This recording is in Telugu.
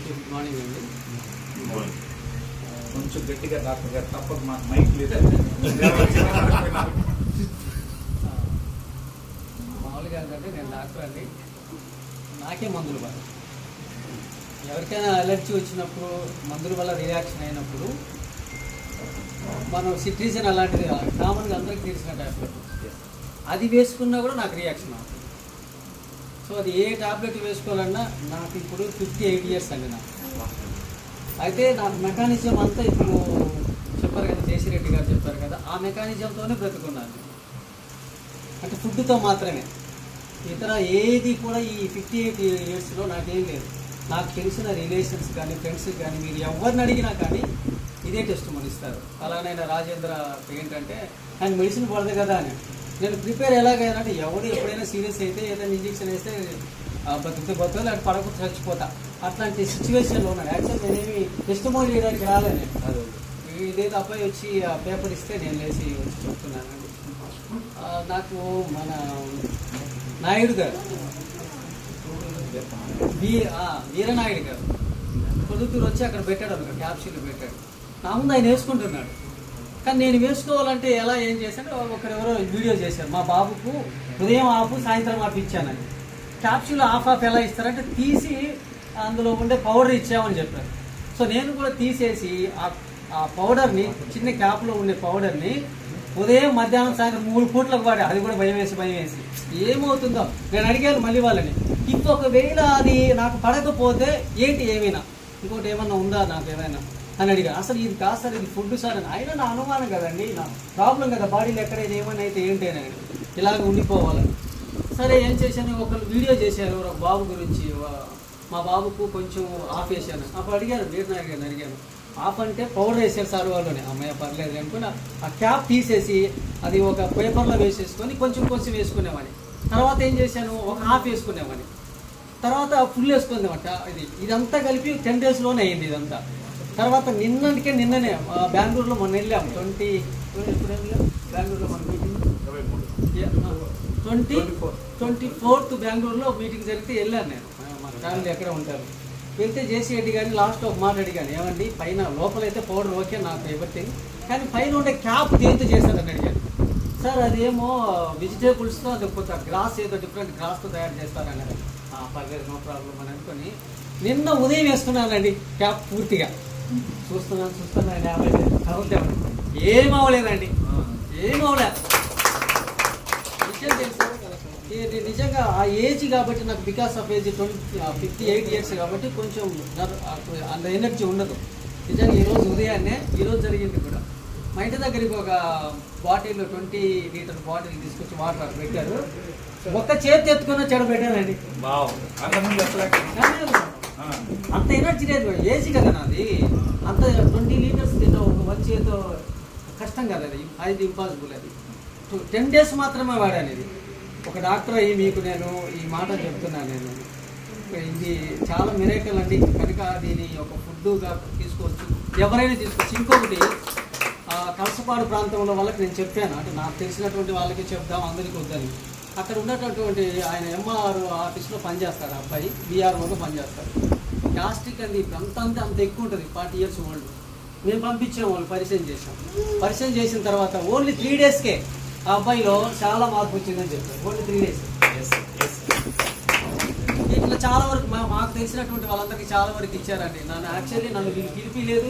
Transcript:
గుడ్ మార్నింగ్ అండి. కొంచెం గట్టిగా డాక్టర్ గారు తప్పదు, మాకు మైక్ లేదు. మామూలుగా ఏంటంటే నేను డాక్టర్ అండి, నాకే మందులు పడదు. ఎవరికైనా అలర్జీ వచ్చినప్పుడు మందుల వల్ల రియాక్షన్ అయినప్పుడు మనం సిట్రిజన్ అలాంటిది కామన్గా అందరికీ తెలిసిన టాబ్లెట్, అది వేసుకున్నా కూడా నాకు రియాక్షన్ అవుతుంది. సో అది ఏ టాబ్లెట్ వేసుకోవాలన్నా నాకు ఇప్పుడు 58 years అండి నాకు. అయితే నాకు మెకానిజం అంతా ఇప్పుడు చెప్పారు కదా, జేసిరెడ్డి గారు చెప్పారు కదా, ఆ మెకానిజంతోనే బ్రతుకున్నాను. అంటే ఫుడ్తో మాత్రమే, ఇతర ఏది కూడా ఈ 58 yearsలో నాకేం లేదు. నాకు తెలిసిన రిలేషన్స్ కానీ ఫ్రెండ్స్ కానీ మీరు ఎవరిని అడిగినా కానీ ఇదే టెస్ట్ ఇస్తారు. అలానైనా రాజేంద్ర ఏంటంటే ఆయన మెడిసిన్ పడదు కదా అని. నేను ప్రిపేర్ ఎలాగైనా ఎవరు ఎప్పుడైనా సీరియస్ అయితే ఏదైనా ఇంజెక్షన్ వేస్తే బతుకుతే బతుకు లేకపోతే పడకపోతే చచ్చిపోతా, అట్లాంటి సిచ్యువేషన్లో ఉన్నాను. యాక్చువల్ నేనేమి టెస్ట్ మోడ్ చేయడానికి రాలేను. ఇదేదో అబ్బాయి వచ్చి ఆ పేపర్ ఇస్తే నేను లేచి వచ్చి చెప్తున్నాను. నాకు మన నాయుడు గారు, వీరనాయుడు గారు పొద్దుటూరు వచ్చి అక్కడ పెట్టాడు, అక్కడ క్యాప్సూల్ పెట్టాడు. నా ముందు ఆయన వేసుకుంటున్నాడు, కానీ నేను వేసుకోవాలంటే ఎలా ఏం చేశాను, ఒకరెవరో వీడియో చేశారు. మా బాబుకు ఉదయం ఆపు సాయంత్రం ఆపు ఇచ్చానని. క్యాప్సూల్ ఆఫ్ ఎలా ఇస్తారంటే తీసి అందులో ఉండే పౌడర్ ఇచ్చామని చెప్పారు. సో నేను కూడా తీసేసి ఆ పౌడర్ని, చిన్న క్యాప్లో ఉండే పౌడర్ని ఉదయం మధ్యాహ్నం సాయంత్రం 3 పూట్లకు వాడే. అది కూడా భయం వేసి ఏమవుతుందో నేను అడిగాను మళ్ళీ వాళ్ళని. ఇంకొకవేళ అది నాకు పడకపోతే ఏంటి, ఏమైనా ఇంకోటి ఏమన్నా ఉందా నాకు ఏమైనా అని అడిగాను. అసలు ఇది కాదు సార్, ఇది ఫుడ్ సార్ అని. అయినా నా అనుమానం కదండి, నా ప్రాబ్లం కదా, బాడీలో ఎక్కడైనా ఏమైనా అయితే ఏంటేనని ఇలాగ ఉండిపోవాలని. సరే ఏం చేశాను, ఒకరు వీడియో చేశారు ఒక బాబు గురించి. మా బాబుకు కొంచెం ఆఫ్ వేసాను. అప్పుడు అడిగాను, వీరనాయుడు గారిని అడిగాను, ఆఫ్ అంటే పౌడర్ వేసారు సార్ వాళ్ళని. అమ్మాయి పర్లేదు అనుకుని ఆ క్యాప్ తీసేసి అది ఒక పేపర్లో వేసేసుకొని కొంచెం కొంచెం వేసుకునేవాడిని. తర్వాత ఏం చేశాను, ఒక హాఫ్ వేసుకునేవాడిని, తర్వాత ఫుల్ వేసుకునేవాట. ఇదంతా కలిపి 10 daysలోనే అయింది ఇదంతా. తర్వాత నిన్ననే బెంగళూరులో మొన్న వెళ్ళాం. బెంగళూరులో మన మీటింగ్ 24th బెంగళూరులో మీటింగ్ జరిగితే వెళ్ళాను నేను. మన ఫ్యామిలీ ఎక్కడ ఉంటారు. వెళ్తే జేసిరెడ్డి గారిని లాస్ట్ ఒక మాట అడిగాను, ఏమండి పైన లోపలైతే పౌడర్ ఓకే నాకు ఎవ్రీథింగ్, కానీ పైన ఉండే క్యాప్ దేంతో చేశారని అడిగాను. సార్ అదేమో వెజిటేబుల్స్తో అది కొంత గ్రాస్ ఏదో డిఫరెంట్ గ్రాస్తో తయారు చేస్తారన్నారు. పర్లేదు నో ప్రాబ్లం అని అనుకుని నిన్న ఉదయం వేస్తున్నానండి క్యాప్ పూర్తిగా. చూస్తున్నాను 50 ఏం అవ్వలేదండి, ఏం అవ్వలేదు. విషయం తెలుసు ఇది నిజంగా ఆ ఏజ్ కాబట్టి నాకు, బికాస్ ఆఫ్ ఏజ్ 58 years కాబట్టి కొంచెం అంత ఎనర్జీ ఉండదు. నిజంగా ఈరోజు ఉదయాన్నే, ఈరోజు జరిగింది కూడా, మా ఇంటి దగ్గరికి ఒక బాటిల్ 20 లీటర్ బాటిల్ తీసుకొచ్చి వాటర్ పెట్టారు. ఒక్క చేతి ఎత్తుకున్న చెడ పెట్టానండి. అంత ఎనర్జీ లేదు, ఏజీ కదా నాది. అంత 20 liters తిన్న ఒక చేతితో కష్టం కదా అది, అది ఇంపాసిబుల్. అది 10 days మాత్రమే వాడాను. ఇది ఒక డాక్టర్ అయ్యి మీకు నేను ఈ మాట చెప్తున్నాను. నేను ఇది చాలా మిరేకల్ అండి. కనుక దీని ఒక ఫుడ్గా తీసుకోవచ్చు, ఎవరైనా తీసుకోవచ్చు. ఇంకొకటి కలసపాడు ప్రాంతంలో వాళ్ళకి నేను చెప్పాను, అంటే నాకు తెలిసినటువంటి వాళ్ళకి చెప్దాం, అందరికీ వద్దని. అక్కడ ఉన్నటువంటి ఆయన ఎంఆర్ ఆఫీస్లో పనిచేస్తాడు అబ్బాయి, బీఆర్ఓగా పనిచేస్తాడు. గ్యాస్ట్రిక్ అది అంత ఎక్కువ ఉంటుంది, 40 years ఓల్డ్. మేము పంపించాము, వాళ్ళు పరిచయం చేసిన తర్వాత ఓన్లీ 3 daysకే ఆ అబ్బాయిలో చాలా మార్పు వచ్చిందని చెప్పారు. Only 3 days. ఇట్లా చాలా వరకు మాకు తెలిసినటువంటి వాళ్ళందరికీ చాలా వరకు ఇచ్చారండి. యాక్చువల్లీ నన్ను పిలిపి లేదు.